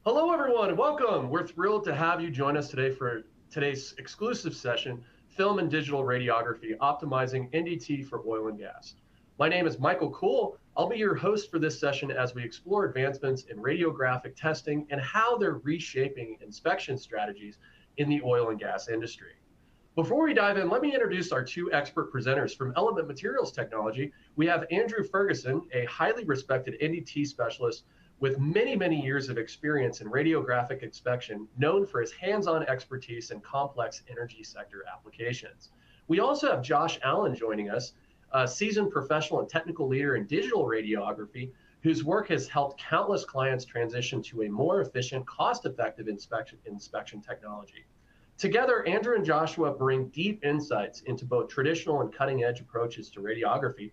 Hello, everyone, and welcome. We're thrilled to have you join us today for today's exclusive session, Film and Digital Radiography, Optimizing NDT for Oil and Gas. My name is Michael Kuhl. I'll be your host for this session as we explore advancements in radiographic testing and how they're reshaping inspection strategies in the oil and gas industry. Before we dive in, let me introduce our two expert presenters from Element Materials Technology. We have Andrew Ferguson, a highly respected NDT specialist with many, many years of experience in radiographic inspection, known for his hands-on expertise in complex energy sector applications. We also have Josh Allen joining us, a seasoned professional and technical leader in digital radiography, whose work has helped countless clients transition to a more efficient, cost-effective inspection technology. Together, Andrew and Joshua bring deep insights into both traditional and cutting-edge approaches to radiography,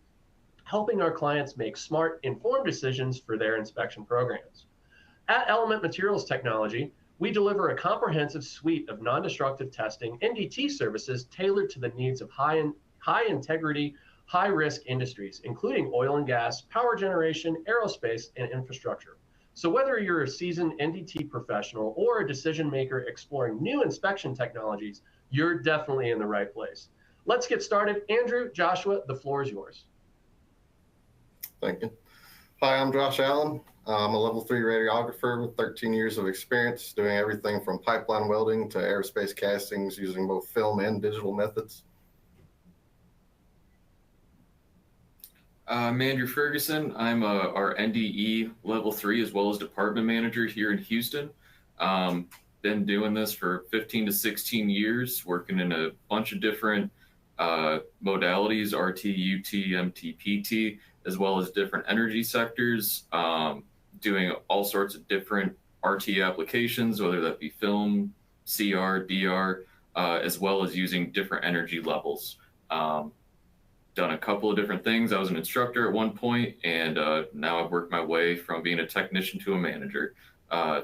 helping our clients make smart, informed decisions for their inspection programs. At Element Materials Technology, we deliver a comprehensive suite of non-destructive testing NDT services tailored to the needs of high integrity, high risk industries, including oil and gas, power generation, aerospace, and infrastructure. So whether you're a seasoned NDT professional or a decision maker exploring new inspection technologies, you're definitely in the right place. Let's get started. Andrew, Joshua, the floor is yours. Thank you. Hi, I'm Josh Allen. I'm a level 3 radiographer with 13 years of experience doing everything from pipeline welding to aerospace castings using both film and digital methods. I'm Andrew Ferguson. I'm our NDE level 3 as well as department manager here in Houston. Been doing this for 15 to 16 years, working in a bunch of different modalities, RT, UT, MT, PT, as well as different energy sectors, doing all sorts of different RT applications, whether that be film, CR, DR, as well as using different energy levels. Done a couple of different things. I was an instructor at one point, and now I've worked my way from being a technician to a manager.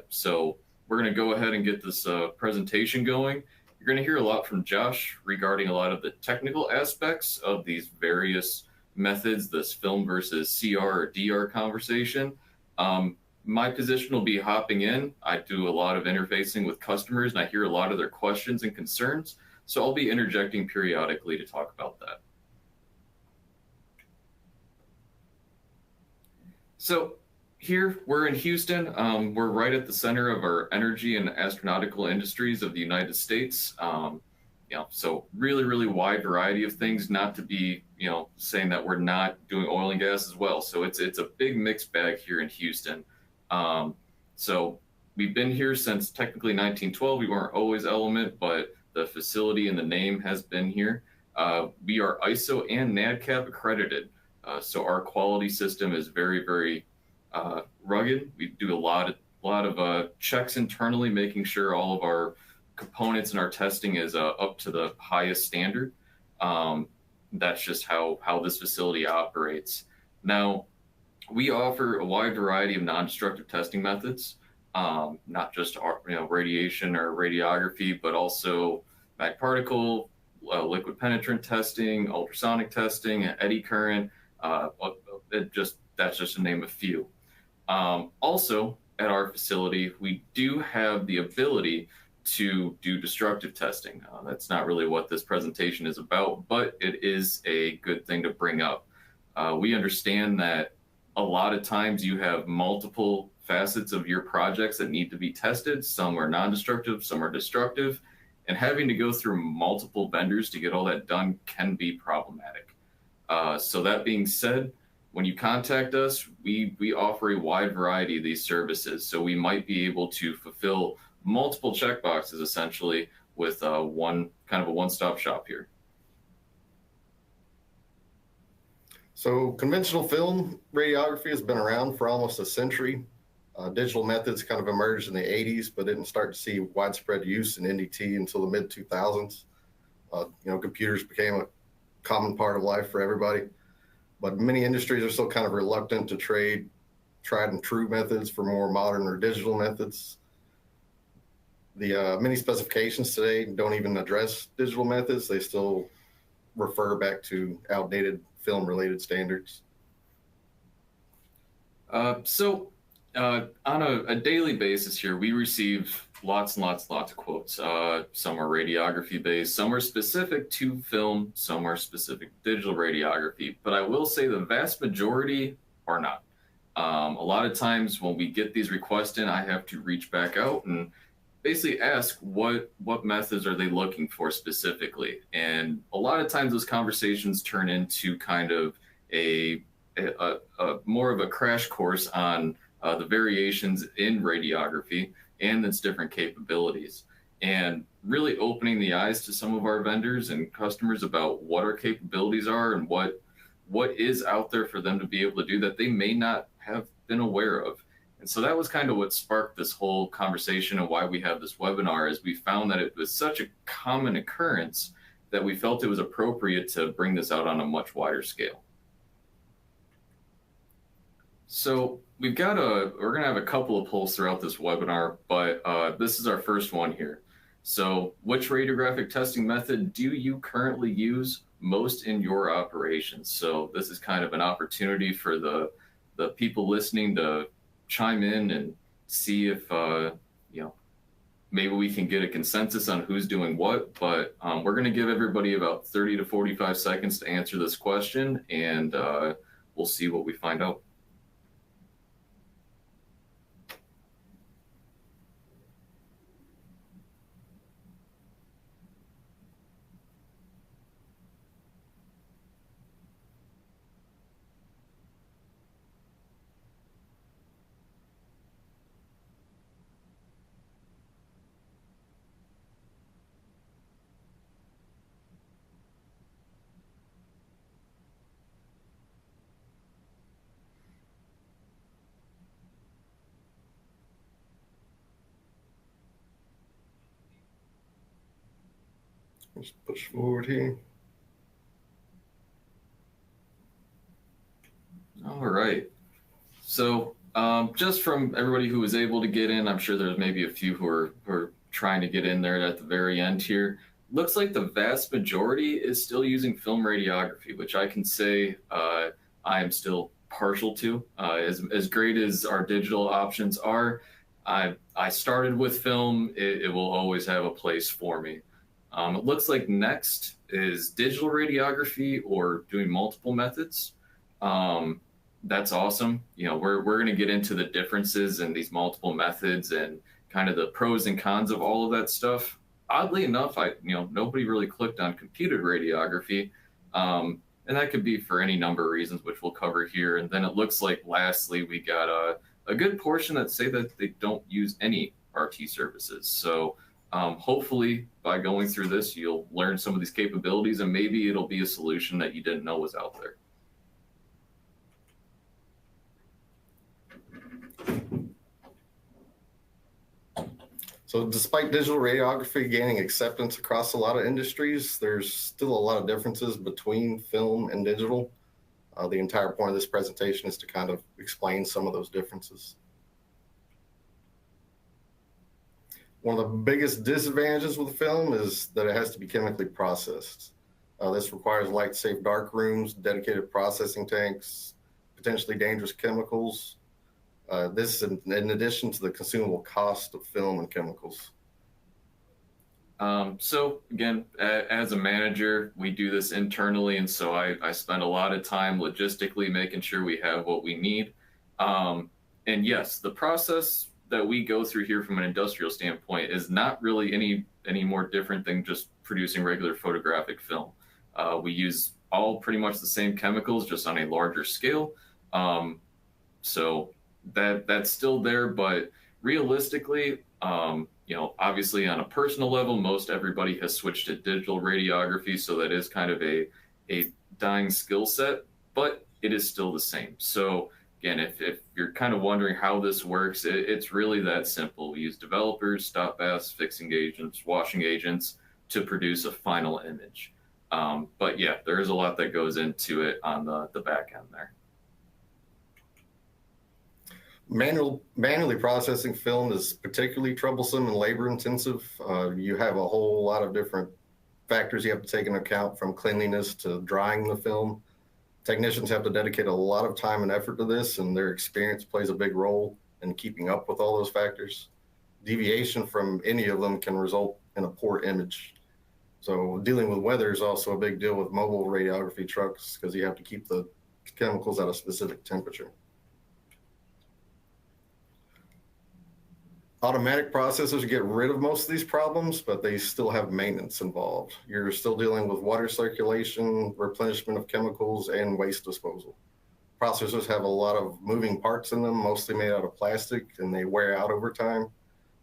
So we're going to go ahead and get this presentation going. You're going to hear a lot from Josh regarding a lot of the technical aspects of these various methods, this film versus CR or DR conversation. My position will be hopping in. I do a lot of interfacing with customers, and I hear a lot of their questions and concerns. So I'll be interjecting periodically to talk about that. So here we're in Houston. We're right at the center of our energy and astronautical industries of the United States. So really wide variety of things, not to be, saying that we're not doing oil and gas as well. So it's a big mixed bag here in Houston. So we've been here since technically 1912. We weren't always Element, but the facility and the name has been here. We are ISO and NADCAP accredited. So our quality system is very rugged. We do a lot of checks internally, making sure all of our components and our testing is up to the highest standard. That's just how this facility operates. Now, we offer a wide variety of non-destructive testing methods, not just radiation or radiography, but also mag particle, liquid penetrant testing, ultrasonic testing, eddy current. That's just to name a few. Also, at our facility, we do have the ability to do destructive testing. That's not really what this presentation is about, but it is a good thing to bring up. We understand that a lot of times you have multiple facets of your projects that need to be tested. Some are non-destructive, some are destructive, and having to go through multiple vendors to get all that done can be problematic. So that being said, when you contact us, we offer a wide variety of these services. So we might be able to fulfill multiple checkboxes essentially with one kind of a one-stop shop here. So conventional film radiography has been around for almost a century. Digital methods kind of emerged in the 80s, but didn't start to see widespread use in NDT until the mid-2000s. Computers became a common part of life for everybody. But many industries are still kind of reluctant to trade tried and true methods for more modern or digital methods. The many specifications today don't even address digital methods. They still refer back to outdated film-related standards. So On a daily basis here, we receive lots and lots of quotes. Some are radiography based, some are specific to film, some are specific to digital radiography. But I will say the vast majority are not. A lot of times when we get these requests in, I have to reach back out and basically ask what methods are they looking for specifically. And a lot of times those conversations turn into kind of a more of a crash course on the variations in radiography and its different capabilities, and really opening the eyes to some of our vendors and customers about what our capabilities are and what is out there for them to be able to do that they may not have been aware of. And so that was kind of what sparked this whole conversation and why we have this webinar, is we found that it was such a common occurrence that we felt it was appropriate to bring this out on a much wider scale. So we're gonna have a couple of polls throughout this webinar, but this is our first one here. So which radiographic testing method do you currently use most in your operations? So this is kind of an opportunity for the people listening to chime in and see if maybe we can get a consensus on who's doing what. But we're going to give everybody about 30 to 45 seconds to answer this question, and we'll see what we find out. Let's push forward here. All right. So just from everybody who was able to get in, I'm sure there's maybe a few who are trying to get in there at the very end here. Looks like the vast majority is still using film radiography, which I can say I am still partial to. As great as our digital options are, I started with film. It will always have a place for me. It looks like next is digital radiography or doing multiple methods. That's awesome. We're going to get into the differences in these multiple methods and kind of the pros and cons of all of that stuff. Oddly enough, nobody really clicked on computed radiography. And that could be for any number of reasons, which we'll cover here. And then it looks like lastly, we got a good portion that say that they don't use any RT services. So hopefully by going through this, you'll learn some of these capabilities, and maybe it'll be a solution that you didn't know was out there. So despite digital radiography gaining acceptance across a lot of industries, there's still a lot of differences between film and digital. The entire point of this presentation is to kind of explain some of those differences. One of the biggest disadvantages with film is that it has to be chemically processed. This requires light-safe dark rooms, dedicated processing tanks, potentially dangerous chemicals. This is in addition to the consumable cost of film and chemicals. So again, as a manager, we do this internally, and so I spend a lot of time logistically making sure we have what we need. And yes, the process that we go through here from an industrial standpoint is not really any more different than just producing regular photographic film. We use all pretty much the same chemicals, just on a larger scale. So that's still there, but realistically, obviously on a personal level, most everybody has switched to digital radiography, so that is kind of a dying skill set, but it is still the same. So again, if you're kind of wondering how this works, it's really that simple. We use developers, stop baths, fixing agents, washing agents to produce a final image. But yeah, there is a lot that goes into it on the back end there. Manually processing film is particularly troublesome and labor intensive. You have a whole lot of different factors you have to take into account, from cleanliness to drying the film. Technicians have to dedicate a lot of time and effort to this, and their experience plays a big role and keeping up with all those factors. Deviation from any of them can result in a poor image. So dealing with weather is also a big deal with mobile radiography trucks because you have to keep the chemicals at a specific temperature. Automatic processors get rid of most of these problems, but they still have maintenance involved. You're still dealing with water circulation, replenishment of chemicals, and waste disposal. Processors have a lot of moving parts in them, mostly made out of plastic, and they wear out over time.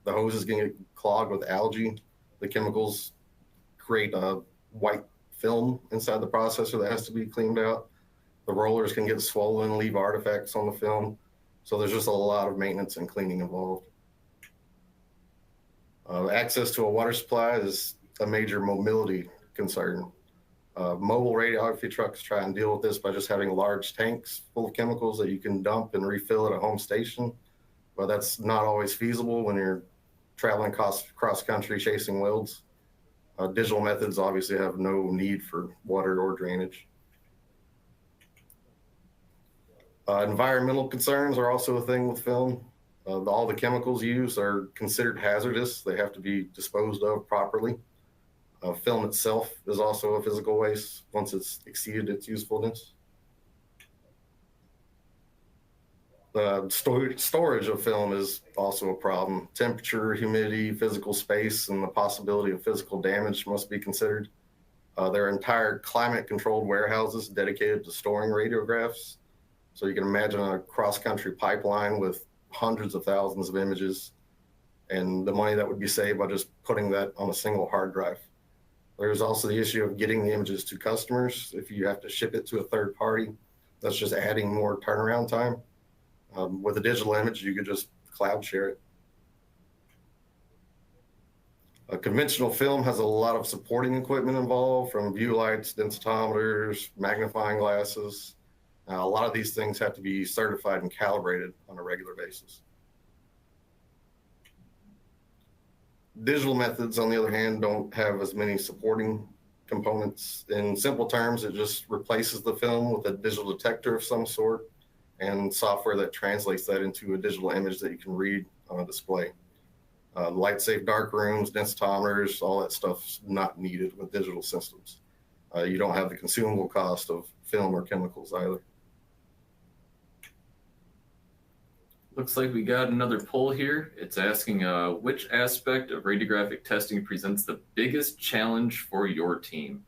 The hoses can get clogged with algae. The chemicals create a white film inside the processor that has to be cleaned out. The rollers can get swollen, leave artifacts on the film. So there's just a lot of maintenance and cleaning involved. Access to a water supply is a major mobility concern. Mobile radiography trucks try and deal with this by just having large tanks full of chemicals that you can dump and refill at a home station, but that's not always feasible when you're traveling cross country chasing welds. Digital methods obviously have no need for water or drainage. Environmental concerns are also a thing with film. All the chemicals used are considered hazardous. They have to be disposed of properly. Film itself is also a physical waste once it's exceeded its usefulness. Storage of film is also a problem. Temperature, humidity, physical space, and the possibility of physical damage must be considered. There are entire climate-controlled warehouses dedicated to storing radiographs. So you can imagine a cross-country pipeline with hundreds of thousands of images and the money that would be saved by just putting that on a single hard drive. There's also the issue of getting the images to customers. If you have to ship it to a third party, that's just adding more turnaround time. With a digital image, you could just cloud share it. A conventional film has a lot of supporting equipment involved, from view lights, densitometers, magnifying glasses. A lot of these things have to be certified and calibrated on a regular basis. Digital methods, on the other hand, don't have as many supporting components. In simple terms, it just replaces the film with a digital detector of some sort and software that translates that into a digital image that you can read on a display. Light-safe darkrooms, densitometers, all that stuff's not needed with digital systems. You don't have the consumable cost of film or chemicals either. Looks like we got another poll here. It's asking which aspect of radiographic testing presents the biggest challenge for your team?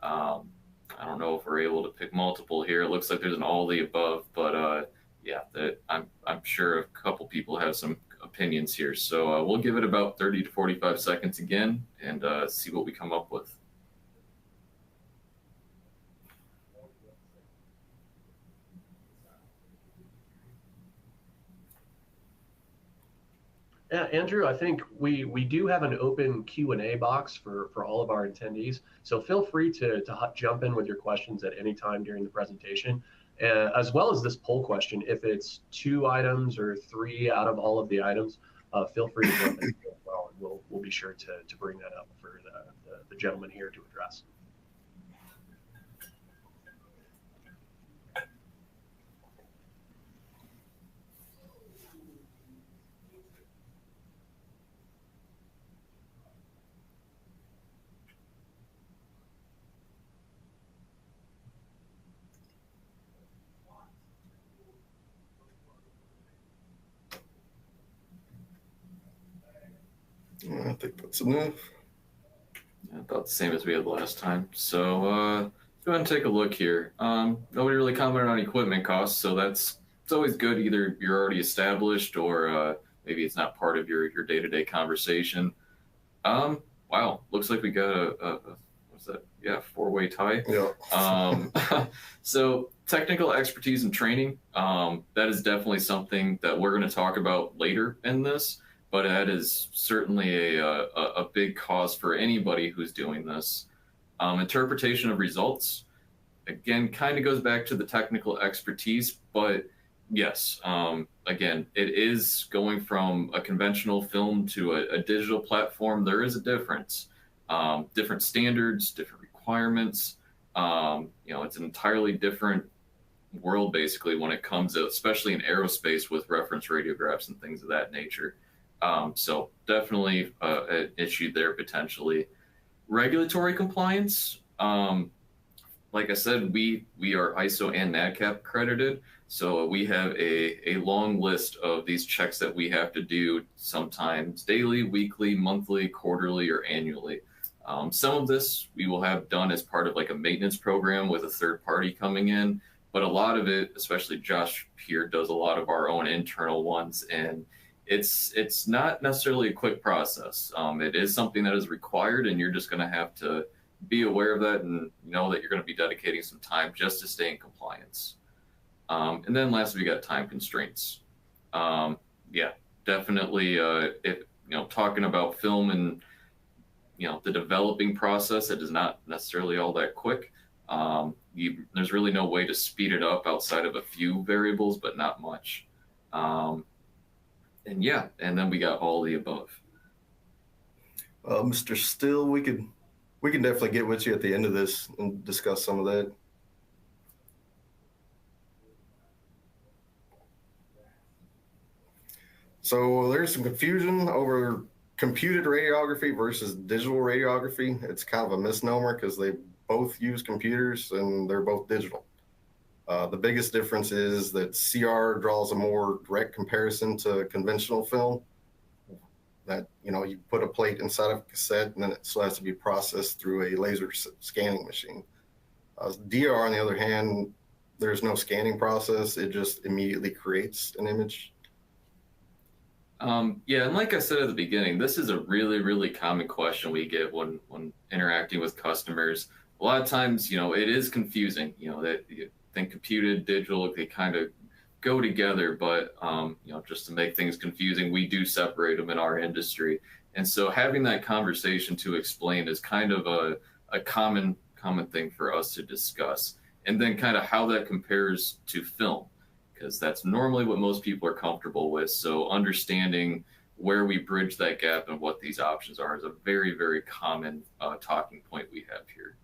I don't know if we're able to pick multiple here. It looks like there's an all the above, but yeah, I'm sure a couple people have some opinions here. So we'll give it about 30 to 45 seconds again and see what we come up with. Yeah, Andrew, I think we do have an open Q&A box for all of our attendees. So feel free to jump in with your questions at any time during the presentation, as well as this poll question. If it's 2 items or 3 out of all of the items, feel free to jump in as well, and we'll be sure to bring that up for the gentleman here to address. I think that's enough. Yeah, about the same as we had last time. So go ahead and take a look here. Nobody really commented on equipment costs, so it's always good. Either you're already established or maybe it's not part of your day-to-day conversation. Wow, looks like we got a what's that? Yeah, 4-way tie. Yeah. So technical expertise and training, that is definitely something that we're going to talk about later in this. But that is certainly a big cause for anybody who's doing this. Interpretation of results, again, kind of goes back to the technical expertise, but yes, again, it is going from a conventional film to a digital platform. There is a difference, different standards, different requirements. It's an entirely different world basically when it comes to, especially in aerospace with reference radiographs and things of that nature. So definitely an issue there potentially. Regulatory compliance. Like I said, we are ISO and NADCAP accredited, so we have a long list of these checks that we have to do, sometimes daily, weekly, monthly, quarterly, or annually. Some of this we will have done as part of like a maintenance program with a third party coming in, but a lot of it, especially Josh here, does a lot of our own internal ones, and it's not necessarily a quick process. It is something that is required, and you're just going to have to be aware of that and know that you're going to be dedicating some time just to stay in compliance. And then lastly, we got time constraints. Yeah, definitely. If talking about film and the developing process, it is not necessarily all that quick. There's really no way to speed it up outside of a few variables, but not much. And yeah, and then we got all the above. Mr. Still, we can definitely get with you at the end of this and discuss some of that. So there's some confusion over computed radiography versus digital radiography. It's kind of a misnomer because they both use computers and they're both digital. The biggest difference is that CR draws a more direct comparison to conventional film. That you put a plate inside of a cassette and then it still has to be processed through a laser scanning machine. DR, on the other hand, there's no scanning process. It just immediately creates an image. Yeah, and like I said at the beginning, this is a really, really common question we get when interacting with customers. A lot of times, it is confusing, that you think computed, digital, they kind of go together, but just to make things confusing, we do separate them in our industry. And so having that conversation to explain is kind of a common thing for us to discuss. And then kind of how that compares to film, because that's normally what most people are comfortable with. So understanding where we bridge that gap and what these options are is a very, very common talking point we have here.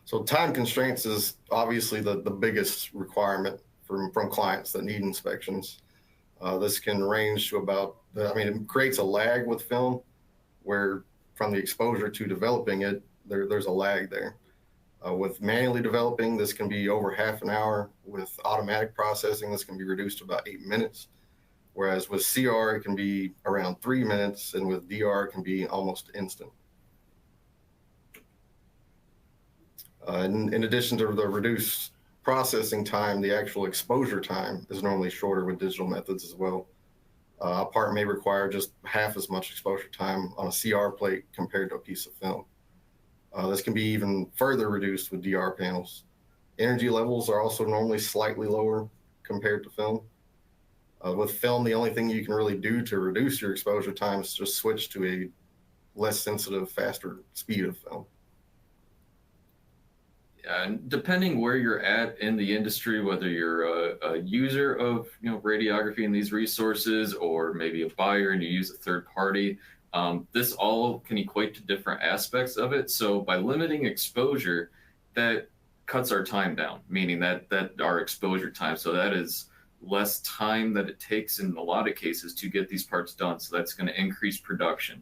So time constraints is obviously the biggest requirement from clients that need inspections. This can range to about, it creates a lag with film where from the exposure to developing it, there's a lag there. With manually developing, this can be over half an hour. With automatic processing, this can be reduced to about 8 minutes. Whereas with CR, it can be around 3 minutes, and with DR, it can be almost instant. In addition to the reduced processing time, the actual exposure time is normally shorter with digital methods as well. A part may require just half as much exposure time on a CR plate compared to a piece of film. This can be even further reduced with DR panels. Energy levels are also normally slightly lower compared to film. With film, the only thing you can really do to reduce your exposure time is just switch to a less sensitive, faster speed of film. And depending where you're at in the industry, whether you're a user of radiography and these resources, or maybe a buyer and you use a third party, this all can equate to different aspects of it. So by limiting exposure, that cuts our time down, meaning that our exposure time. So that is less time that it takes in a lot of cases to get these parts done. So that's going to increase production,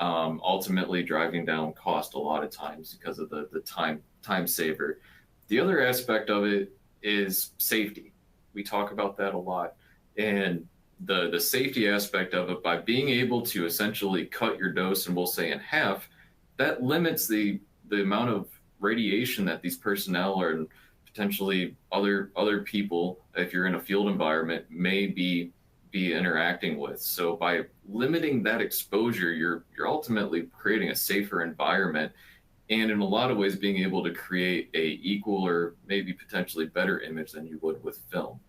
ultimately driving down cost a lot of times because of the time saver. The other aspect of it is safety. We talk about that a lot. And the safety aspect of it, by being able to essentially cut your dose, and we'll say in half, that limits the amount of radiation that these personnel and potentially other people, if you're in a field environment, may be interacting with. So by limiting that exposure, you're ultimately creating a safer environment, and in a lot of ways being able to create a equal or maybe potentially better image than you would with film.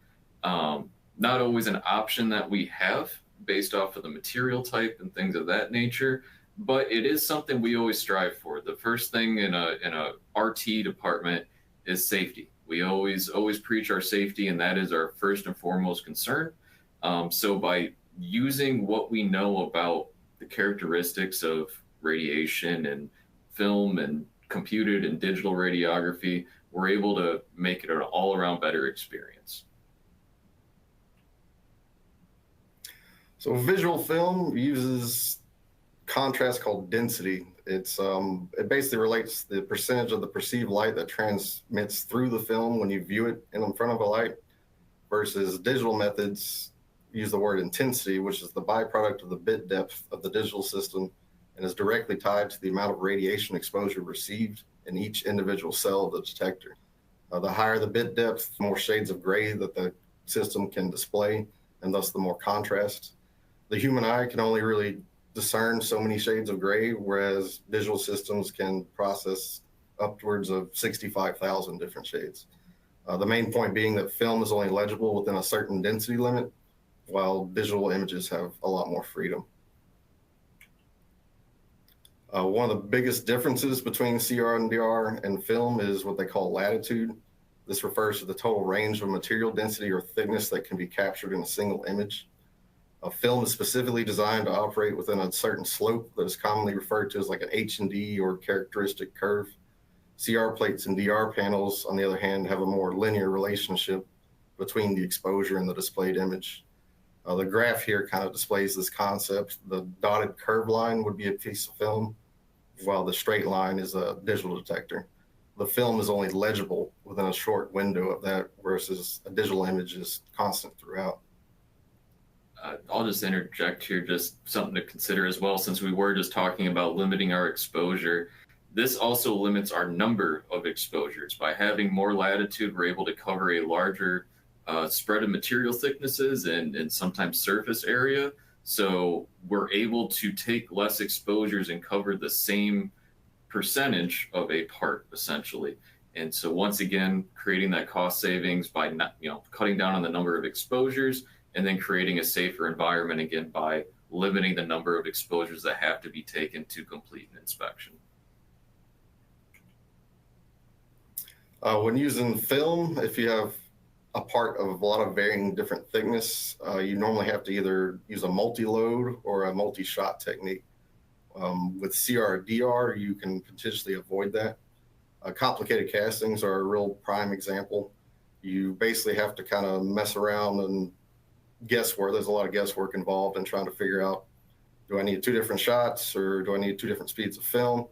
Not always an option that we have based off of the material type and things of that nature, but it is something we always strive for. The first thing in a RT department is safety. We always preach our safety, and that is our first and foremost concern. So by using what we know about the characteristics of radiation and film and computed and digital radiography, we're able to make it an all-around better experience. So visual film uses contrast called density. It basically relates the percentage of the perceived light that transmits through the film when you view it in front of a light, versus digital methods use the word intensity, which is the byproduct of the bit depth of the digital system and is directly tied to the amount of radiation exposure received in each individual cell of the detector. The higher the bit depth, the more shades of gray that the system can display, and thus the more contrast. The human eye can only really discern so many shades of gray, whereas digital systems can process upwards of 65,000 different shades. The main point being that film is only legible within a certain density limit, while digital images have a lot more freedom. One of the biggest differences between CR&DR and film is what they call latitude. This refers to the total range of material density or thickness that can be captured in a single image. A film is specifically designed to operate within a certain slope that is commonly referred to as like an H&D or characteristic curve. CR plates and DR panels, on the other hand, have a more linear relationship between the exposure and the displayed image. The graph here kind of displays this concept. The dotted curved line would be a piece of film, while the straight line is a digital detector. The film is only legible within a short window of that, versus a digital image is constant throughout. I'll just interject here, just something to consider as well, since we were just talking about limiting our exposure. This also limits our number of exposures. By having more latitude, we're able to cover a larger spread of material thicknesses and sometimes surface area. So we're able to take less exposures and cover the same percentage of a part, essentially. And so once again, creating that cost savings by not, cutting down on the number of exposures, and then creating a safer environment again by limiting the number of exposures that have to be taken to complete an inspection. When using film, if you have a part of a lot of varying different thickness, you normally have to either use a multi-load or a multi-shot technique. With CR/DR, you can potentially avoid that. Complicated castings are a real prime example. You basically have to kind of mess around and guesswork. There's a lot of guesswork involved in trying to figure out, do I need 2 different shots or do I need 2 different speeds of film?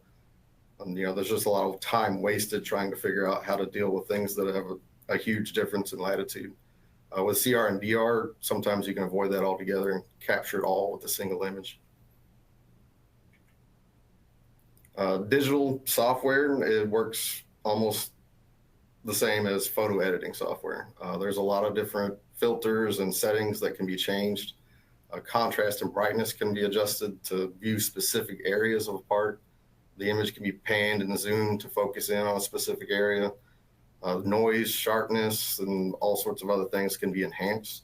And, there's just a lot of time wasted trying to figure out how to deal with things that have a huge difference in latitude. With CR&DR, sometimes you can avoid that altogether and capture it all with a single image. Digital software, it works almost the same as photo editing software. There's a lot of different filters and settings that can be changed. Contrast and brightness can be adjusted to view specific areas of a part. The image can be panned and zoomed to focus in on a specific area. Noise, sharpness, and all sorts of other things can be enhanced.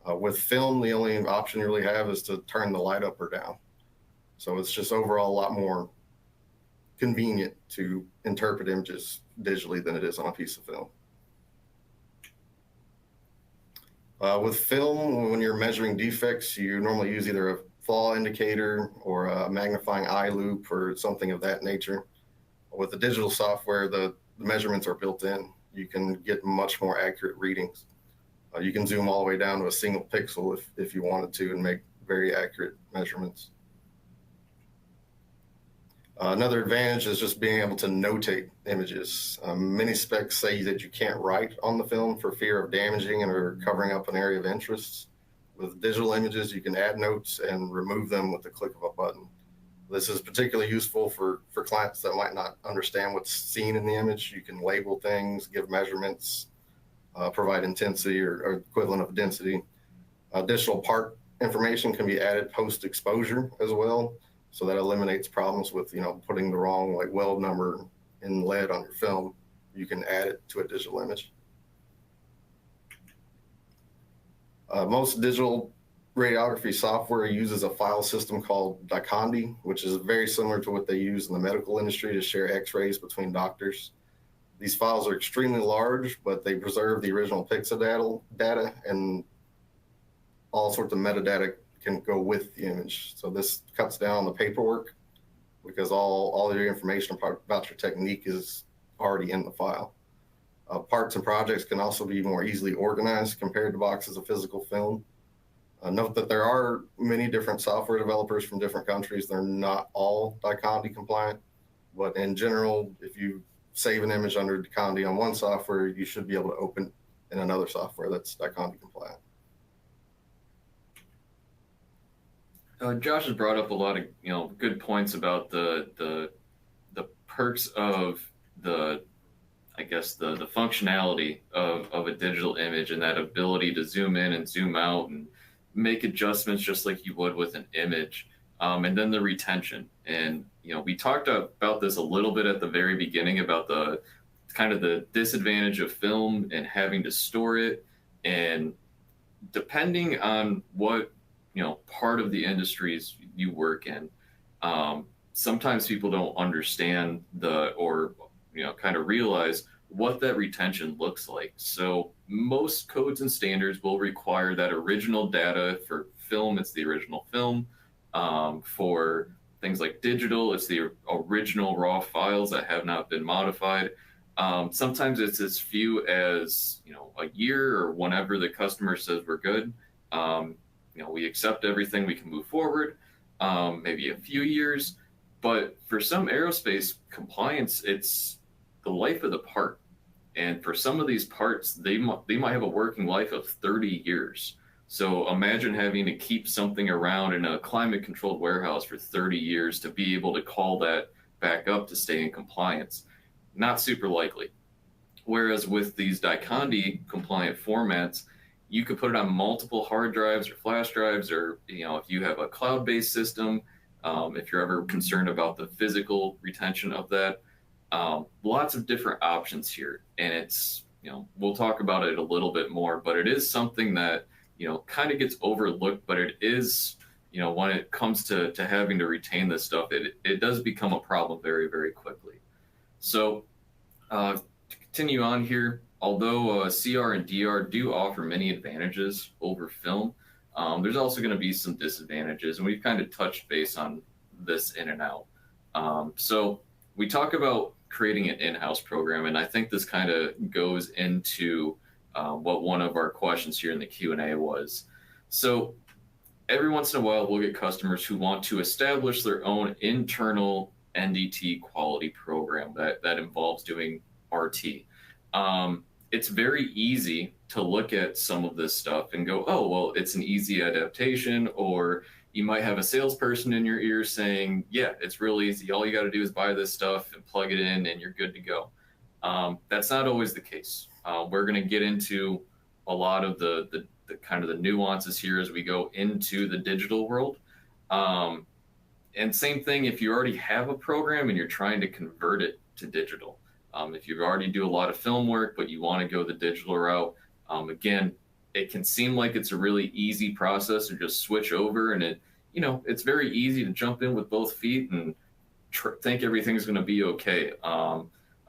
With film, the only option you really have is to turn the light up or down. So it's just overall a lot more convenient to interpret images digitally than it is on a piece of film. With film, when you're measuring defects, you normally use either a flaw indicator or a magnifying eye loop or something of that nature. With the digital software, the measurements are built in. You can get much more accurate readings. You can zoom all the way down to a single pixel if you wanted to and make very accurate measurements. Another advantage is just being able to notate images. Many specs say that you can't write on the film for fear of damaging and or covering up an area of interest. With digital images, you can add notes and remove them with the click of a button. This is particularly useful for clients that might not understand what's seen in the image. You can label things, give measurements, provide intensity or equivalent of density. Additional part information can be added post-exposure as well. So that eliminates problems with, putting the wrong weld number in lead on your film. You can add it to a digital image. Most digital radiography software uses a file system called DICONDE, which is very similar to what they use in the medical industry to share x-rays between doctors. These files are extremely large, but they preserve the original pixel data, and all sorts of metadata can go with the image. So this cuts down on the paperwork because all your information about your technique is already in the file. Parts and projects can also be more easily organized compared to boxes of physical film. Note that there are many different software developers from different countries. They're not all DICONDE compliant, but in general, if you save an image under DICONDE on one software, you should be able to open in another software that's DICONDE compliant. Josh has brought up a lot of good points about the perks of the functionality of a digital image and that ability to zoom in and zoom out and make adjustments just like you would with an image. And then the retention. And, we talked about this a little bit at the very beginning about the kind of the disadvantage of film and having to store it. And depending on what, part of the industries you work in, sometimes people don't understand kind of realize what that retention looks like. So most codes and standards will require that original data. For film, it's the original film. For things like digital, it's the original raw files that have not been modified. Sometimes it's as few as a year or whenever the customer says we're good. We accept everything, we can move forward. Maybe a few years, but for some aerospace compliance, it's the life of the part. And for some of these parts, they might have a working life of 30 years. So imagine having to keep something around in a climate controlled warehouse for 30 years to be able to call that back up to stay in compliance. Not super likely. Whereas with these DICONDE compliant formats, you could put it on multiple hard drives or flash drives, or if you have a cloud-based system, if you're ever concerned about the physical retention of that, lots of different options here. And it's, we'll talk about it a little bit more, but it is something that, kind of gets overlooked, but it is, when it comes to having to retain this stuff, it does become a problem very, very quickly. So to continue on here, although CR and DR do offer many advantages over film, there's also going to be some disadvantages, and we've kind of touched base on this in and out. So we talk about creating an in-house program, and I think this kind of goes into what one of our questions here in the Q&A was. So every once in a while, we'll get customers who want to establish their own internal NDT quality program that involves doing RT. It's very easy to look at some of this stuff and go, oh, well, it's an easy adaptation, or you might have a salesperson in your ear saying, yeah, it's real easy. All you got to do is buy this stuff and plug it in and you're good to go. That's not always the case. We're going to get into a lot of the kind of the nuances here as we go into the digital world. And same thing, if you already have a program and you're trying to convert it to digital. If you already do a lot of film work, but you want to go the digital route, again, it can seem like it's a really easy process to just switch over, and it's very easy to jump in with both feet and think everything's going to be okay.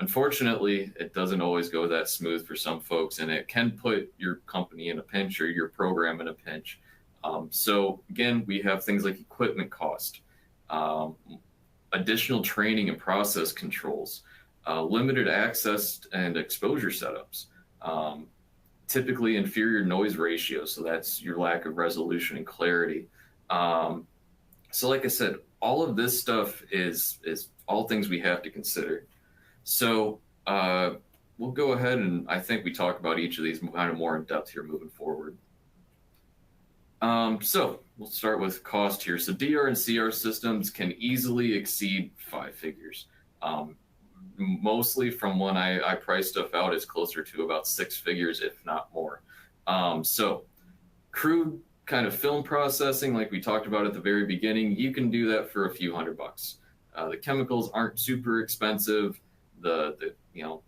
Unfortunately, it doesn't always go that smooth for some folks, and it can put your company in a pinch or your program in a pinch. So again, we have things like equipment cost, additional training and process controls, limited access and exposure setups, typically inferior noise ratio. So that's your lack of resolution and clarity. So like I said, all of this stuff is all things we have to consider. So we'll go ahead and I think we talk about each of these kind of more in depth here moving forward. So we'll start with cost here. So DR and CR systems can easily exceed 5 figures. Mostly from when I price stuff out, it's closer to about 6 figures, if not more. So crude kind of film processing, like we talked about at the very beginning, you can do that for a few $100. The chemicals aren't super expensive. The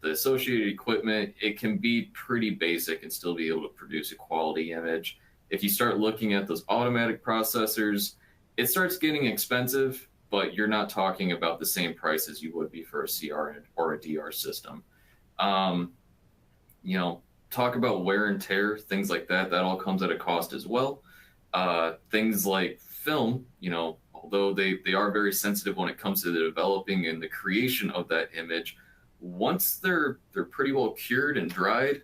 associated equipment, it can be pretty basic and still be able to produce a quality image. If you start looking at those automatic processors, it starts getting expensive, but you're not talking about the same price as you would be for a CR or a DR system. Talk about wear and tear, things like that. That all comes at a cost as well. Things like film, a although they are very sensitive when it comes to the developing and the creation of that image, once they're pretty well cured and dried,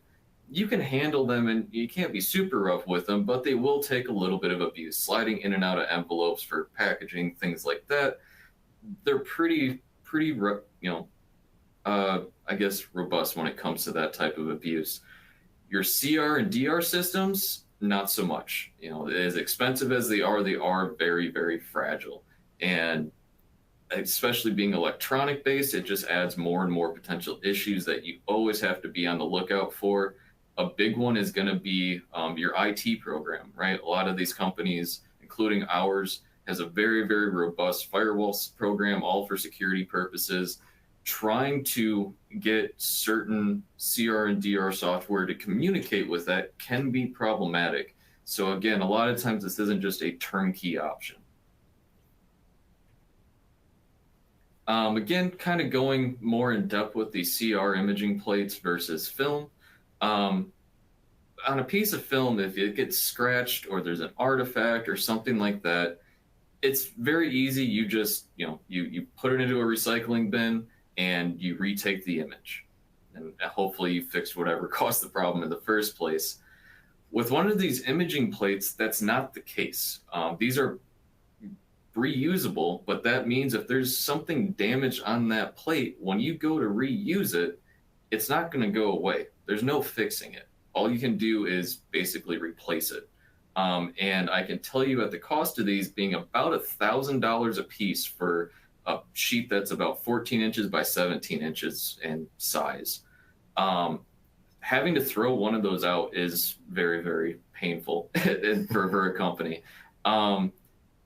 you can handle them and you can't be super rough with them, but they will take a little bit of abuse. Sliding in and out of envelopes for packaging, things like that, they're pretty, I guess, robust when it comes to that type of abuse. Your CR and DR systems, not so much. As expensive as they are very, very fragile. And especially being electronic based, it just adds more and more potential issues that you always have to be on the lookout for. A big one is going to be your IT program, right? A lot of these companies, including ours, has a very, very robust firewall program, all for security purposes. Trying to get certain CR and DR software to communicate with that can be problematic. So again, a lot of times this isn't just a turnkey option. Again, kind of going more in depth with the CR imaging plates versus film. On a piece of film, if it gets scratched or there's an artifact or something like that, it's very easy. You just, you put it into a recycling bin and you retake the image. And hopefully you fixed whatever caused the problem in the first place. With one of these imaging plates, that's not the case. These are reusable, but that means if there's something damaged on that plate, when you go to reuse it, it's not going to go away. There's no fixing it. All you can do is basically replace it. And I can tell you at the cost of these being about $1,000 a piece for a sheet that's about 14 inches by 17 inches in size. Having to throw one of those out is very, very painful for a company.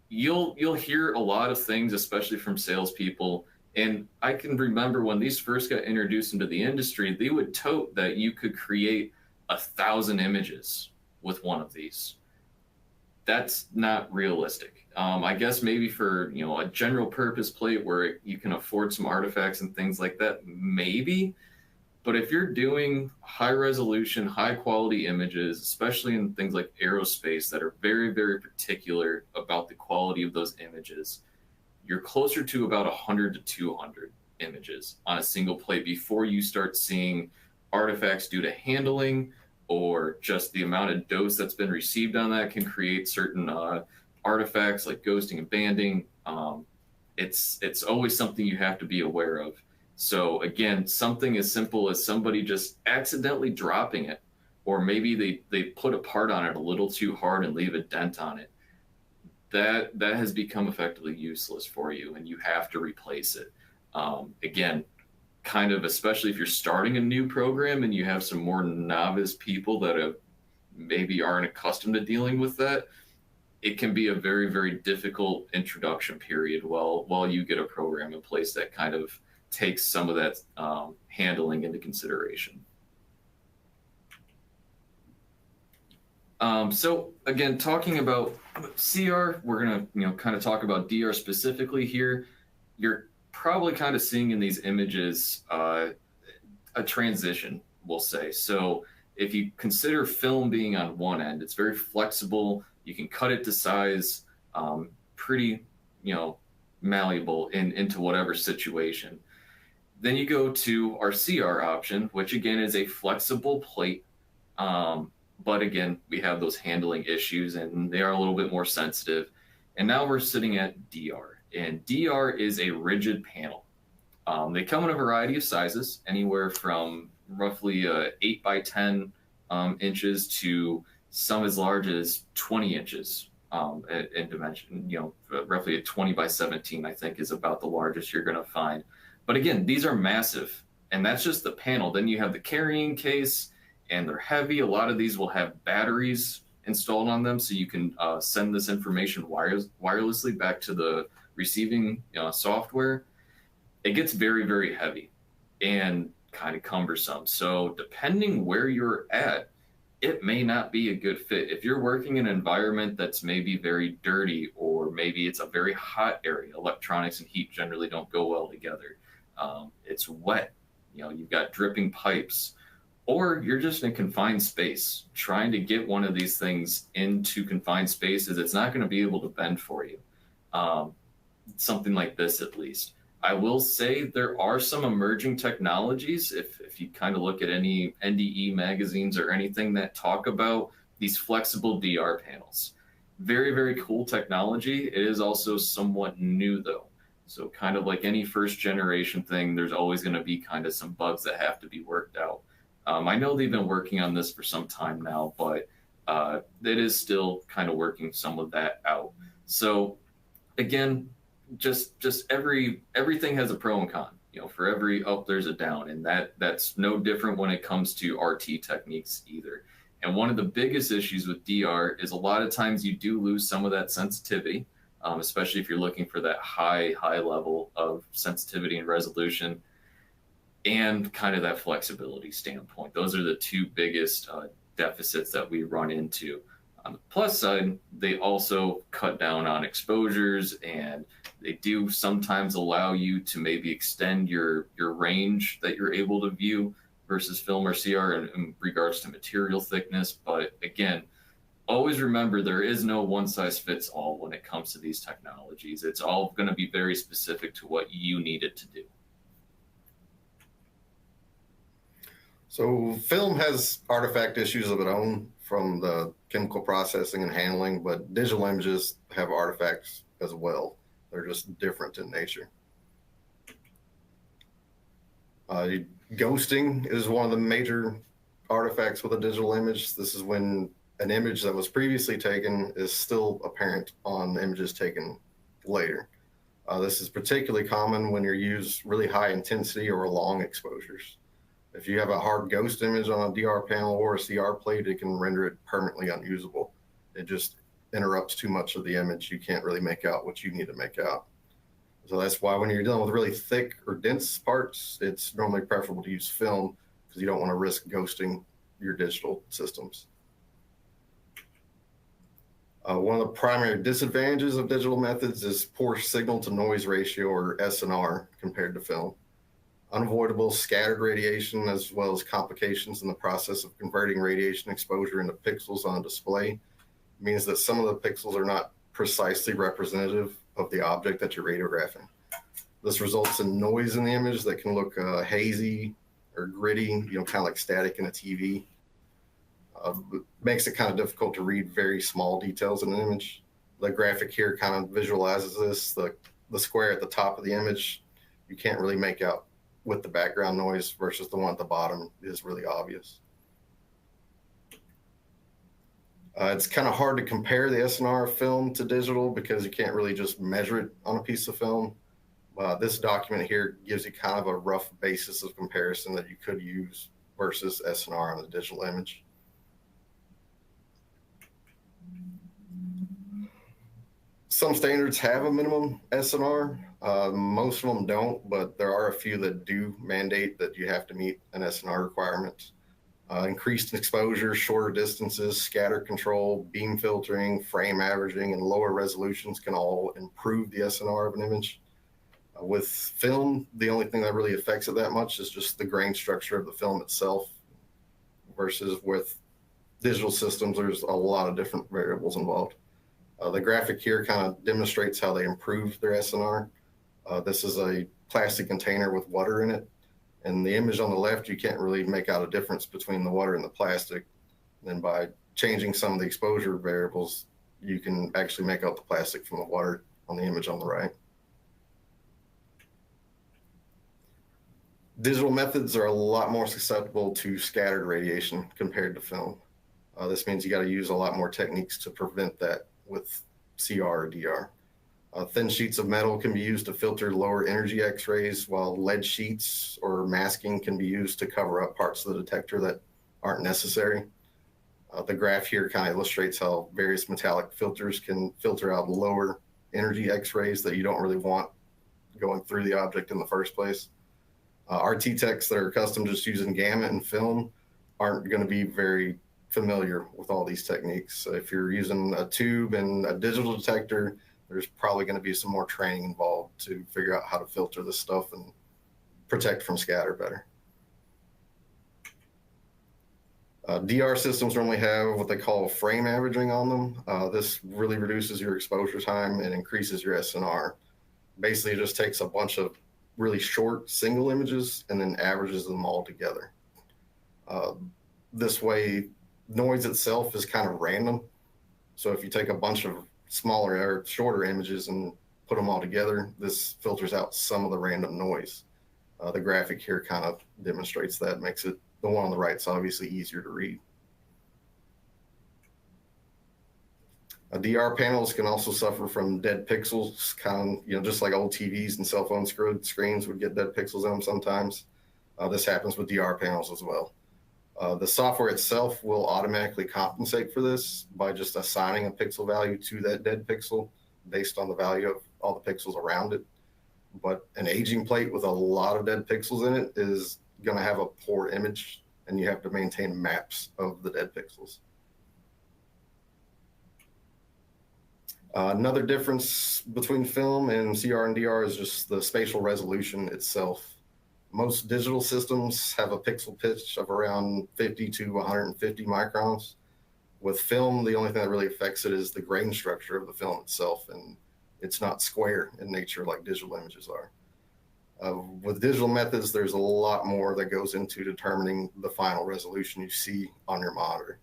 You'll hear a lot of things, especially from salespeople. And I can remember when these first got introduced into the industry, they would tote that you could create 1,000 images with one of these. That's not realistic. I guess maybe for a general purpose plate where you can afford some artifacts and things like that, maybe. But if you're doing high resolution, high quality images, especially in things like aerospace that are very, very particular about the quality of those images, you're closer to about 100 to 200 images on a single plate before you start seeing artifacts due to handling or just the amount of dose that's been received on that can create certain artifacts like ghosting and banding. It's always something you have to be aware of. So again, something as simple as somebody just accidentally dropping it, or maybe they put a part on it a little too hard and leave a dent on it, that has become effectively useless for you and you have to replace it. Again, kind of, especially if you're starting a new program and you have some more novice people that maybe aren't accustomed to dealing with that, it can be a very, very difficult introduction period while you get a program in place that kind of takes some of that handling into consideration. So again, talking about CR, we're gonna kind of talk about DR specifically here. You're probably kind of seeing in these images a transition, we'll say. So if you consider film being on one end, it's very flexible. You can cut it to size, pretty malleable into whatever situation. Then you go to our CR option, which again is a flexible plate. But again, we have those handling issues and they are a little bit more sensitive. And now we're sitting at DR. And DR is a rigid panel. They come in a variety of sizes, anywhere from roughly 8 by 10 inches to some as large as 20 inches in dimension. Roughly a 20 by 17, I think, is about the largest you're going to find. But again, these are massive, and that's just the panel. Then you have the carrying case, and they're heavy. A lot of these will have batteries installed on them, so you can send this information wirelessly back to the receiving software. It gets very, very heavy and kind of cumbersome. So depending where you're at, it may not be a good fit. If you're working in an environment that's maybe very dirty, or maybe it's a very hot area, electronics and heat generally don't go well together. It's wet, you've got dripping pipes, or you're just in a confined space. Trying to get one of these things into confined spaces, it's not going to be able to bend for you. something like this at least. I will say there are some emerging technologies. If you kind of look at any NDE magazines or anything that talk about these flexible DR panels, very, very cool technology. It is also somewhat new though. So kind of like any first generation thing, there's always going to be kind of some bugs that have to be worked out. I know they've been working on this for some time now, but it is still kind of working some of that out. So again, just everything has a pro and con. You know, for every up there's a down, and that's no different when it comes to RT techniques either. And one of the biggest issues with DR is a lot of times you do lose some of that sensitivity, especially if you're looking for that high level of sensitivity and resolution, and kind of that flexibility standpoint. Those are the two biggest deficits that we run into. On the plus side, they also cut down on exposures, and they do sometimes allow you to maybe extend your range that you're able to view versus film or CR in regards to material thickness. But again, always remember there is no one size fits all when it comes to these technologies. It's all going to be very specific to what you need it to do. So film has artifact issues of its own from the chemical processing and handling, but digital images have artifacts as well. They're just different in nature. Ghosting is one of the major artifacts with a digital image. This is when an image that was previously taken is still apparent on images taken later. This is particularly common when you use really high intensity or long exposures. If you have a hard ghost image on a DR panel or a CR plate, it can render it permanently unusable. It just interrupts too much of the image. You can't really make out what you need to make out. So that's why when you're dealing with really thick or dense parts, it's normally preferable to use film because you don't want to risk ghosting your digital systems. One of the primary disadvantages of digital methods is poor signal to noise ratio, or SNR, compared to film. Unavoidable scattered radiation, as well as complications in the process of converting radiation exposure into pixels on a display, means that some of the pixels are not precisely representative of the object that you're radiographing. This results in noise in the image that can look hazy or gritty, kind of like static in a TV. Makes it kind of difficult to read very small details in an image. The graphic here kind of visualizes this. The square at the top of the image, you can't really make out with the background noise, versus the one at the bottom is really obvious. It's kind of hard to compare the SNR of film to digital because you can't really just measure it on a piece of film. This document here gives you kind of a rough basis of comparison that you could use versus SNR on a digital image. Some standards have a minimum SNR. Most of them don't, but there are a few that do mandate that you have to meet an SNR requirement. Increased exposure, shorter distances, scatter control, beam filtering, frame averaging, and lower resolutions can all improve the SNR of an image. With film, the only thing that really affects it that much is just the grain structure of the film itself, versus with digital systems, there's a lot of different variables involved. The graphic here kind of demonstrates how they improved their SNR. This is a plastic container with water in it. And the image on the left, you can't really make out a difference between the water and the plastic. And by changing some of the exposure variables, you can actually make out the plastic from the water on the image on the right. Digital methods are a lot more susceptible to scattered radiation compared to film. This means you got to use a lot more techniques to prevent that with CR or DR. Thin sheets of metal can be used to filter lower energy X-rays, while lead sheets or masking can be used to cover up parts of the detector that aren't necessary. The graph here kind of illustrates how various metallic filters can filter out lower energy X-rays that you don't really want going through the object in the first place. RT techs that are accustomed to just using gamma and film aren't going to be very familiar with all these techniques. So if you're using a tube and a digital detector, there's probably going to be some more training involved to figure out how to filter this stuff and protect from scatter better. DR systems normally have what they call frame averaging on them. This really reduces your exposure time and increases your SNR. Basically, it just takes a bunch of really short single images and then averages them all together. This way, noise itself is kind of random. So if you take a bunch of smaller or shorter images and put them all together, this filters out some of the random noise. The graphic here kind of demonstrates that, makes it, the one on the right is obviously easier to read. DR panels can also suffer from dead pixels, kind of, just like old TVs and cell phone screens would get dead pixels in them sometimes. This happens with DR panels as well. The software itself will automatically compensate for this by just assigning a pixel value to that dead pixel based on the value of all the pixels around it. But an aging plate with a lot of dead pixels in it is going to have a poor image, and you have to maintain maps of the dead pixels. Another difference between film and CR and DR is just the spatial resolution itself. Most digital systems have a pixel pitch of around 50 to 150 microns. With film, the only thing that really affects it is the grain structure of the film itself, and it's not square in nature like digital images are. With digital methods, there's a lot more that goes into determining the final resolution you see on your monitor.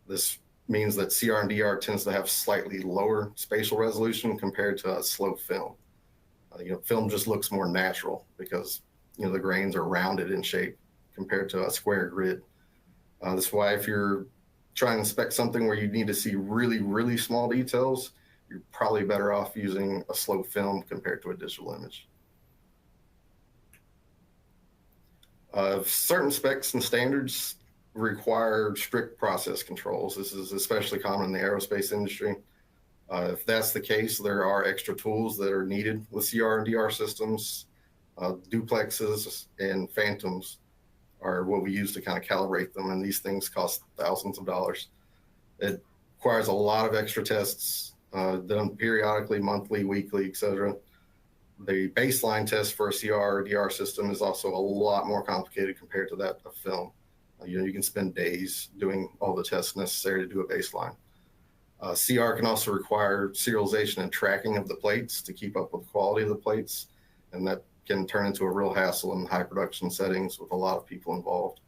This means that CR and DR tends to have slightly lower spatial resolution compared to a slow film. Film just looks more natural because the grains are rounded in shape compared to a square grid. That's why if you're trying to inspect something where you need to see really, really small details, you're probably better off using a slow film compared to a digital image. Certain specs and standards require strict process controls. This is especially common in the aerospace industry. If that's the case, there are extra tools that are needed with CR and DR systems. Duplexes and phantoms are what we use to kind of calibrate them, and these things cost thousands of dollars. It requires a lot of extra tests done periodically, monthly, weekly, etc. The baseline test for a CR or DR system is also a lot more complicated compared to that of film. You can spend days doing all the tests necessary to do a baseline. CR can also require serialization and tracking of the plates to keep up with the quality of the plates, and that can turn into a real hassle in high production settings with a lot of people involved.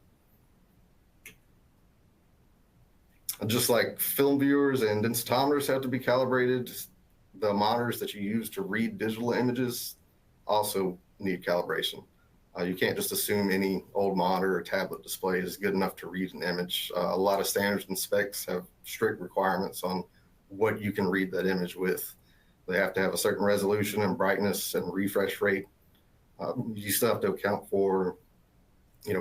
And just like film viewers and densitometers have to be calibrated, the monitors that you use to read digital images also need calibration. You can't just assume any old monitor or tablet display is good enough to read an image. A lot of standards and specs have strict requirements on what you can read that image with. They have to have a certain resolution and brightness and refresh rate. You still have to account for,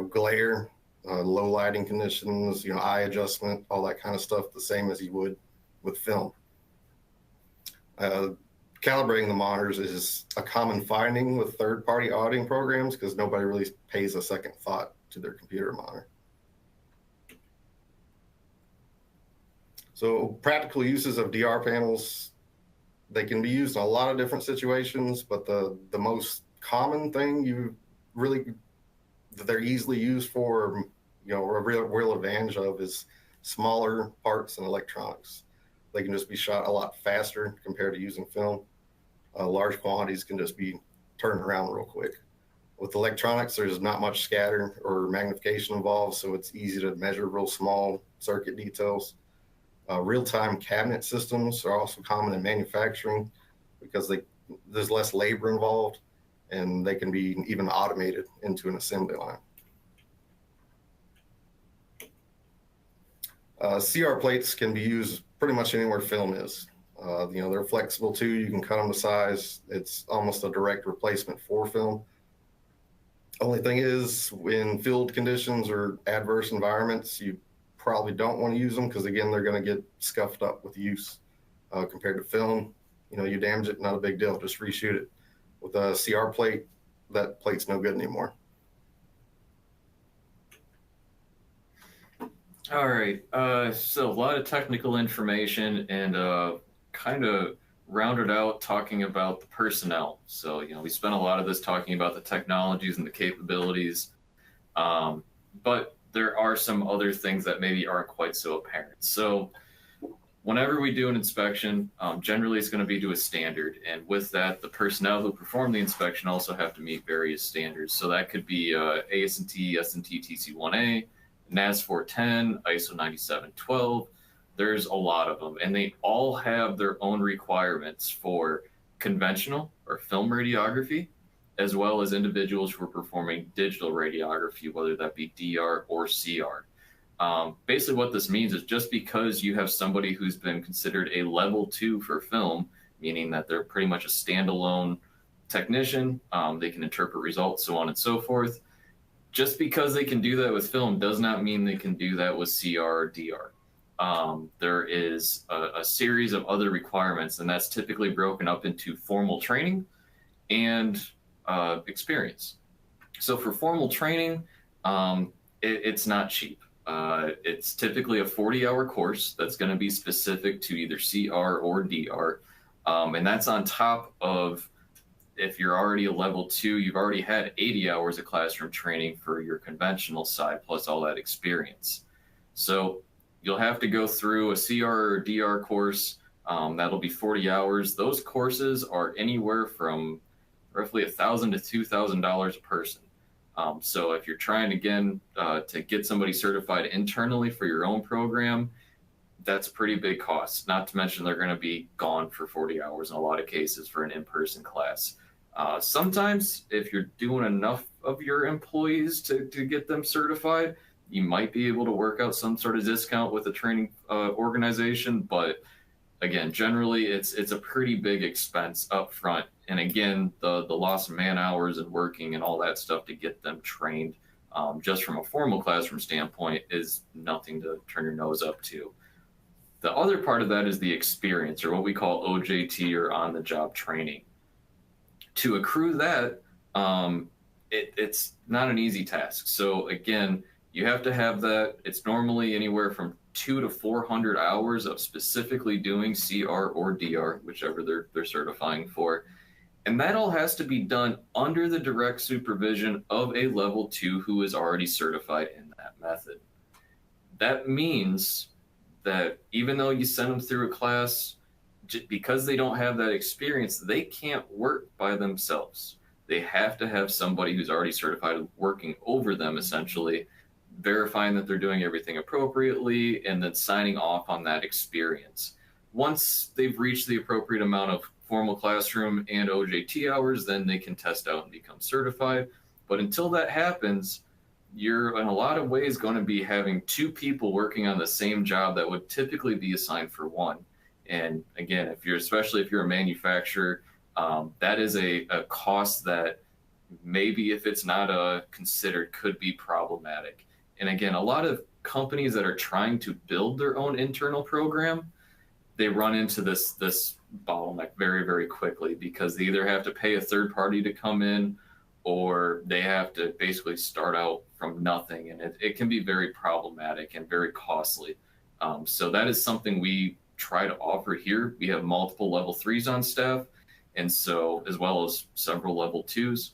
glare, low lighting conditions, eye adjustment, all that kind of stuff, the same as you would with film. Calibrating the monitors is a common finding with third-party auditing programs because nobody really pays a second thought to their computer monitor. So practical uses of DR panels, they can be used in a lot of different situations, but the most common thing that they're easily used for, a real advantage of is smaller parts and electronics. They can just be shot a lot faster compared to using film. Large quantities can just be turned around real quick. With electronics, there's not much scatter or magnification involved, so it's easy to measure real small circuit details. Real-time cabinet systems are also common in manufacturing because there's less labor involved, and they can be even automated into an assembly line. CR plates can be used pretty much anywhere film is. They're flexible too. You can cut them to size. It's almost a direct replacement for film. Only thing is, in field conditions or adverse environments, you probably don't want to use them because, again, they're going to get scuffed up with use. Compared to film, you damage it, not a big deal. Just reshoot it. With a CR plate, that plate's no good anymore. All right. So a lot of technical information and kind of rounded out talking about the personnel. So, we spent a lot of this talking about the technologies and the capabilities, but there are some other things that maybe aren't quite so apparent. So whenever we do an inspection, generally it's going to be to a standard. And with that, the personnel who perform the inspection also have to meet various standards. So that could be AS&T, S&T TC1A, NAS 410, ISO 9712. There's a lot of them, and they all have their own requirements for conventional or film radiography, as well as individuals who are performing digital radiography, whether that be DR or CR. Basically what this means is just because you have somebody who's been considered a level 2 for film, meaning that they're pretty much a standalone technician, they can interpret results, so on and so forth. Just because they can do that with film does not mean they can do that with CR or DR. There is a series of other requirements, and that's typically broken up into formal training and experience. So for formal training, it's not cheap. It's typically a 40-hour course that's going to be specific to either CR or DR. And that's on top of, if you're already a level 2, you've already had 80 hours of classroom training for your conventional side, plus all that experience. So you'll have to go through a CR or DR course. That'll be 40 hours. Those courses are anywhere from roughly $1,000 to $2,000 a person. So if you're trying, again, to get somebody certified internally for your own program, that's a pretty big cost. Not to mention they're going to be gone for 40 hours in a lot of cases for an in-person class. Sometimes if you're doing enough of your employees to get them certified, you might be able to work out some sort of discount with a training organization. But again, generally it's a pretty big expense up front. And again, the loss of man hours and working and all that stuff to get them trained, just from a formal classroom standpoint, is nothing to turn your nose up to. The other part of that is the experience, or what we call OJT, or on-the-job training. To accrue that, it's not an easy task. So again, you have to have that. It's normally anywhere from 200 to 400 hours of specifically doing CR or DR, whichever they're certifying for. And that all has to be done under the direct supervision of a level 2 who is already certified in that method. That means that even though you send them through a class, because they don't have that experience, they can't work by themselves. They have to have somebody who's already certified working over them, essentially, verifying that they're doing everything appropriately, and then signing off on that experience. Once they've reached the appropriate amount of formal classroom and OJT hours, then they can test out and become certified. But until that happens, you're in a lot of ways going to be having 2 people working on the same job that would typically be assigned for 1. And again, especially if you're a manufacturer, that is a cost that maybe, if it's not considered, could be problematic. And again, a lot of companies that are trying to build their own internal program, they run into this bottleneck very, very quickly, because they either have to pay a third party to come in, or they have to basically start out from nothing. And it can be very problematic and very costly. So that is something we try to offer here. We have multiple level 3s on staff, and so, as well as several level 2s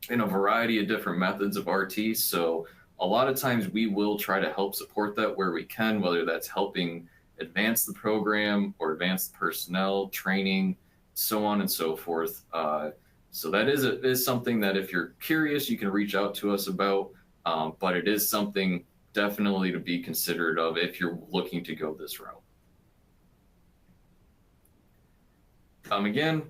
in a variety of different methods of RT. So a lot of times we will try to help support that where we can, whether that's helping advance the program or advance the personnel, training, so on and so forth. So that is something that, if you're curious, you can reach out to us about, but it is something definitely to be considered of if you're looking to go this route. Again,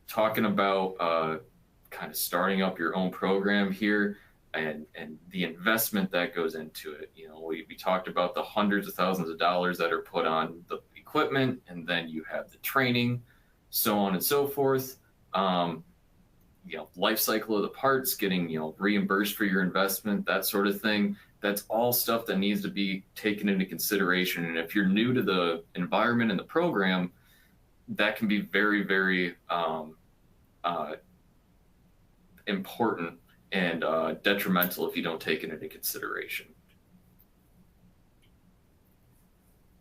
talking about kind of starting up your own program here, and the investment that goes into it. You know, we talked about the hundreds of thousands of dollars that are put on the equipment, and then you have the training, so on and so forth. Life cycle of the parts, getting, reimbursed for your investment, that sort of thing. That's all stuff that needs to be taken into consideration. And if you're new to the environment and the program, that can be very, very important and detrimental if you don't take it into consideration.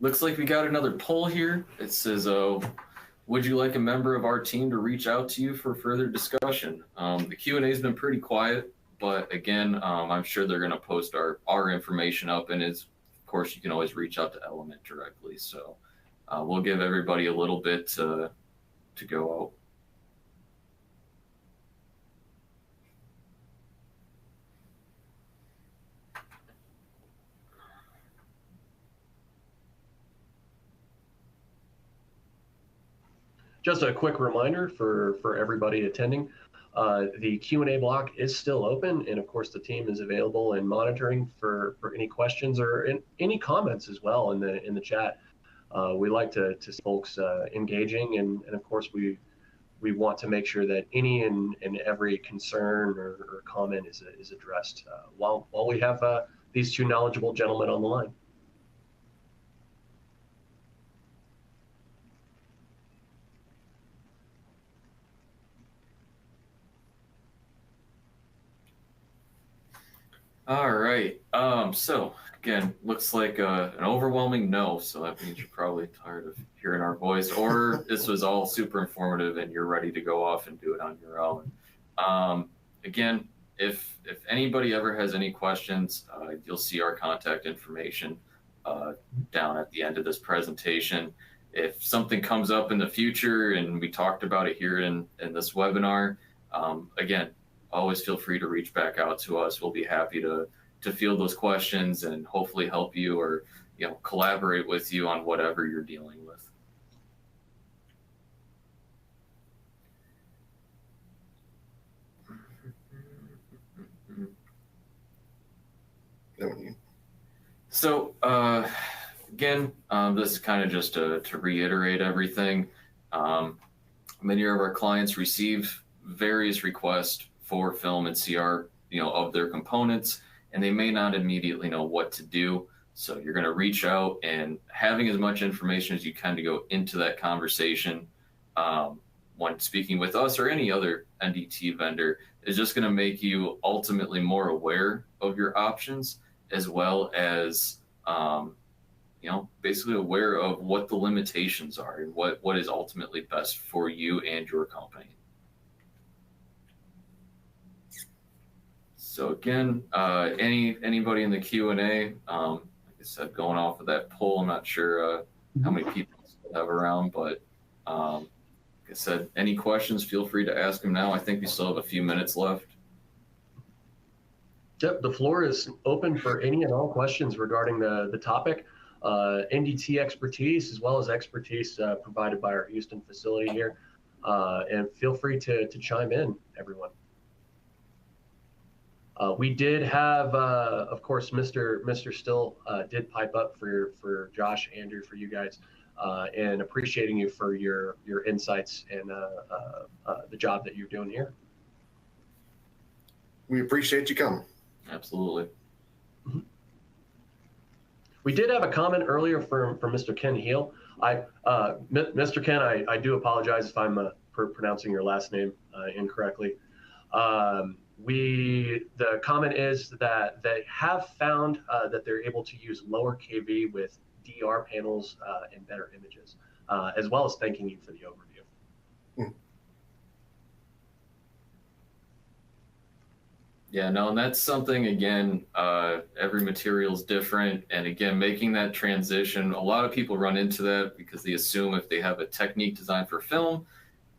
Looks like we got another poll here. It says, would you like a member of our team to reach out to you for further discussion? The Q&A has been pretty quiet, but again, I'm sure they're going to post our information up, and of course, you can always reach out to Element directly. So we'll give everybody a little bit to go out. Just a quick reminder for everybody attending, the Q&A block is still open, and of course the team is available and monitoring for any questions or any comments as well in the chat. We like to see folks engaging, and of course we want to make sure that any and every concern or comment is addressed while we have these two knowledgeable gentlemen on the line. All right. So again, looks like an overwhelming no. So that means you're probably tired of hearing our voice, or this was all super informative and you're ready to go off and do it on your own. Again, if anybody ever has any questions, you'll see our contact information down at the end of this presentation. If something comes up in the future and we talked about it here in this webinar, again, always feel free to reach back out to us. We'll be happy to field those questions and hopefully help you or collaborate with you on whatever you're dealing with. So again, this is kind of just to reiterate everything. Many of our clients receive various requests for film and CR, of their components, and they may not immediately know what to do. So you're going to reach out and having as much information as you can to go into that conversation when speaking with us or any other NDT vendor is just going to make you ultimately more aware of your options, as well as basically aware of what the limitations are and what is ultimately best for you and your company. So again, anybody in the Q&A, like I said, going off of that poll, I'm not sure how many people still have around, but like I said, any questions, feel free to ask them now. I think we still have a few minutes left. Yep, the floor is open for any and all questions regarding the topic. NDT expertise, as well as expertise provided by our Houston facility here. And feel free to chime in, everyone. We did have, of course, Mr. Still did pipe up for Josh, Andrew, for you guys, and appreciating you for your insights and the job that you're doing here. We appreciate you coming. Absolutely. Mm-hmm. We did have a comment earlier from Mr. Ken Heel. Mr. Ken, I do apologize if I'm pronouncing your last name incorrectly. The comment is that they have found that they're able to use lower kV with DR panels and better images, as well as thanking you for the overview. Yeah, no, and that's something, again, every material is different. And again, making that transition, a lot of people run into that because they assume if they have a technique designed for film,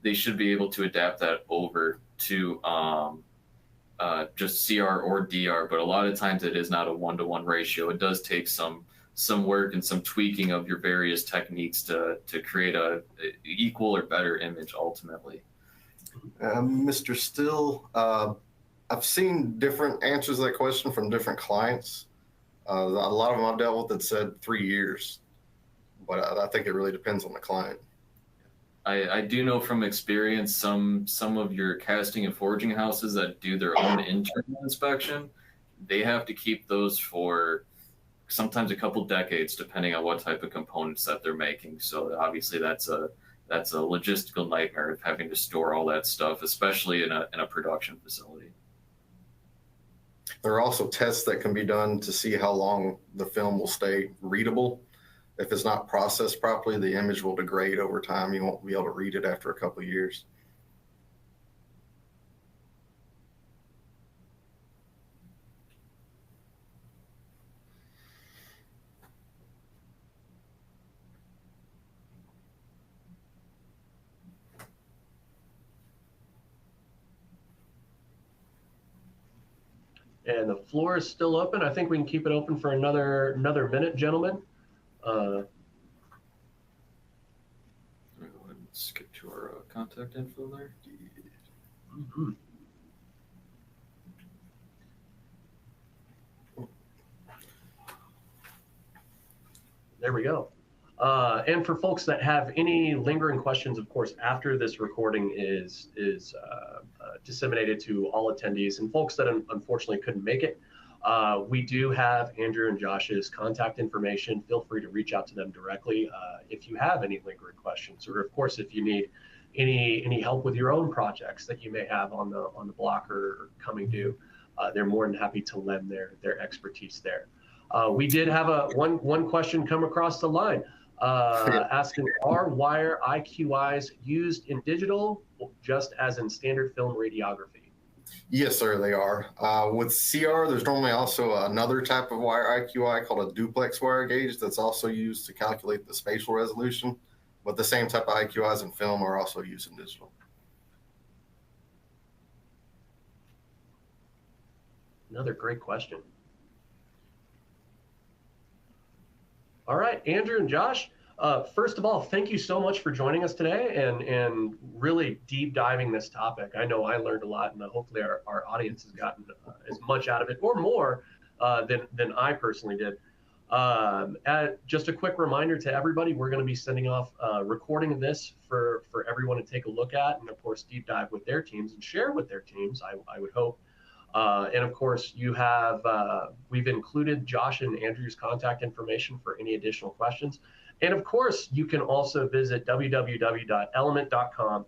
they should be able to adapt that over to just CR or DR. But a lot of times it is not a 1-to-1 ratio. It does take some work and some tweaking of your various techniques to create a equal or better image ultimately. Mr. Still, I've seen different answers to that question from different clients. A lot of them I've dealt with that said 3 years, but I think it really depends on the client. I do know from experience some of your casting and forging houses that do their own internal inspection, they have to keep those for sometimes a couple decades, depending on what type of components that they're making. So obviously that's a logistical nightmare of having to store all that stuff, especially in a production facility. There are also tests that can be done to see how long the film will stay readable. If it's not processed properly, the image will degrade over time. You won't be able to read it after a couple of years. And the floor is still open. I think we can keep it open for another minute, gentlemen. Go ahead and skip to our contact info there. Mm-hmm. There we go. And for folks that have any lingering questions, of course, after this recording is disseminated to all attendees and folks that unfortunately couldn't make it, we do have Andrew and Josh's contact information. Feel free to reach out to them directly if you have any lingering questions, or of course, if you need any help with your own projects that you may have on the block or coming due, they're more than happy to lend their expertise there. We did have one question come across the line asking, are wire IQIs used in digital just as in standard film radiography? Yes, sir, they are. With CR, there's normally also another type of wire IQI called a duplex wire gauge that's also used to calculate the spatial resolution, but the same type of IQIs in film are also used in digital. Another great question. All right, Andrew and Josh, first of all, thank you so much for joining us today and really deep diving this topic. I know I learned a lot, and hopefully our audience has gotten as much out of it or more than I personally did. Just a quick reminder to everybody, we're going to be sending off a recording of this for everyone to take a look at, and of course, deep dive with their teams and share with their teams, I would hope. And of course, you have, we've included Josh and Andrew's contact information for any additional questions. And of course, you can also visit www.element.com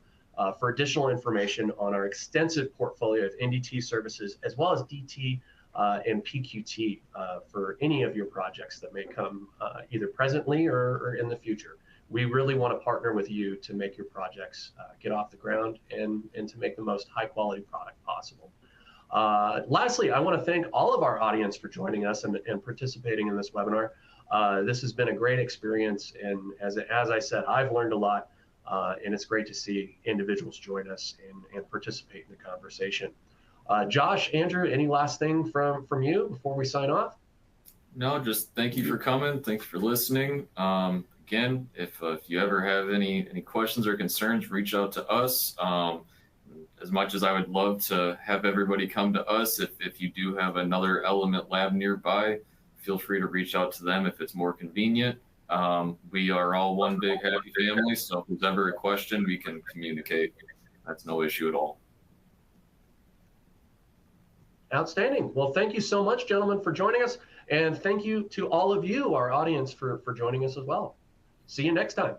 for additional information on our extensive portfolio of NDT services, as well as DT and PQT for any of your projects that may come either presently or in the future. We really want to partner with you to make your projects get off the ground and to make the most high quality product possible. Lastly, I want to thank all of our audience for joining us and participating in this webinar. This has been a great experience, and as I said, I've learned a lot, and it's great to see individuals join us and participate in the conversation. Josh, Andrew, any last thing from you before we sign off? No, just thank you for coming. Thanks for listening. Again, if you ever have any questions or concerns, reach out to us. As much as I would love to have everybody come to us, if you do have another Element lab nearby, feel free to reach out to them if it's more convenient. We are all one big happy family, so if there's ever a question, we can communicate. That's no issue at all. Outstanding. Well, thank you so much, gentlemen, for joining us. And thank you to all of you, our audience, for joining us as well. See you next time.